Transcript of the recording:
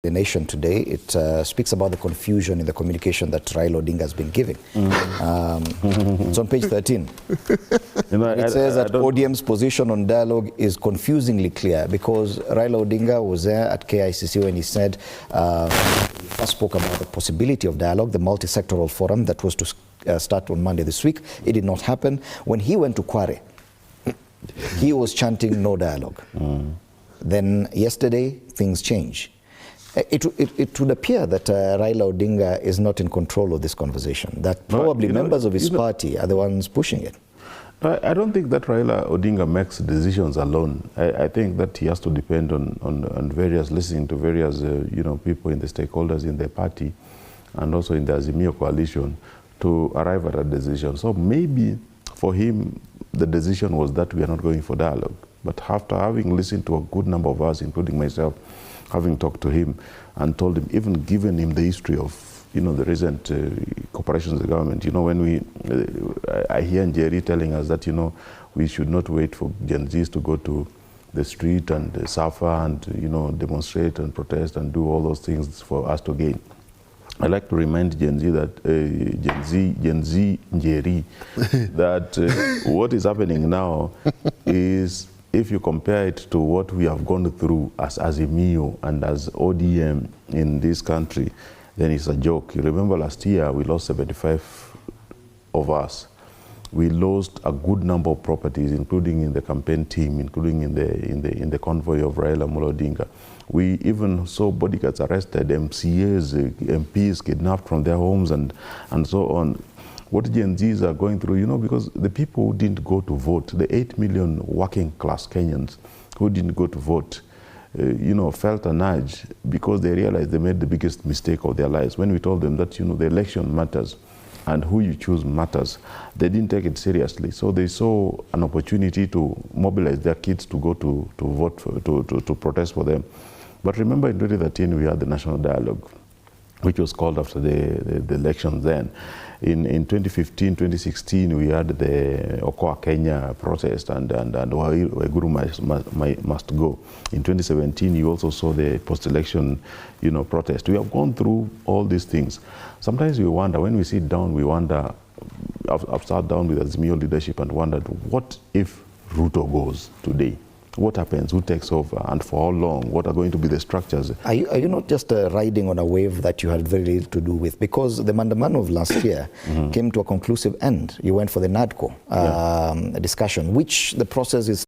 The Nation today, it speaks about the confusion in the communication that Raila Odinga has been giving. It's on page 13. It says that ODM's position on dialogue is confusingly clear because Raila Odinga was there at KICC when he said, he first spoke about the possibility of dialogue, the multi-sectoral forum that was to start on Monday this week. It did not happen. When he went to Kware, he was chanting no dialogue. Then yesterday, things changed. It would appear that Raila Odinga is not in control of this conversation, that probably members of his party are the ones pushing it. I don't think that Raila Odinga makes decisions alone. I think that he has to depend on various, listening to various people in the stakeholders in the party and also in the Azimio coalition to arrive at a decision. So maybe for him, the decision was that we are not going for dialogue. But after having listened to a good number of us, including myself, having talked to him and told him, even given him the history of, the recent cooperation with the government, when I hear Njeri telling us that, we should not wait for Gen Zs to go to the street and suffer and, demonstrate and protest and do all those things for us to gain. I like to remind Gen Z that, Gen Z Njeri, that what is happening now is, if you compare it to what we have gone through as Azimio and as ODM in this country, then it's a joke. You remember last year we lost 75 of us. We lost a good number of properties, including in the campaign team, including in the convoy of Raila Odinga. We even saw bodyguards arrested, MCAs, MPs kidnapped from their homes and so on. What Gen Zs are going through, because the people who didn't go to vote, the 8 million working class Kenyans who didn't go to vote, felt an urge because they realized they made the biggest mistake of their lives. When we told them that, the election matters and who you choose matters, they didn't take it seriously. So they saw an opportunity to mobilize their kids to go to vote, to protest for them. But remember in 2013, we had the national dialogue, which was called after the elections then. In 2015, 2016, we had the Okoa Kenya protest and Waiguru must go. In 2017, you also saw the post-election, protest. We have gone through all these things. Sometimes we wonder, when we sit down, we wonder, I've sat down with Azimio leadership and wondered, what if Ruto goes today? What happens? Who takes over? And for how long? What are going to be the structures? Are you not just riding on a wave that you had very little to do with? Because the Mandamano of last year came to a conclusive end. You went for the NADCO discussion, which the process is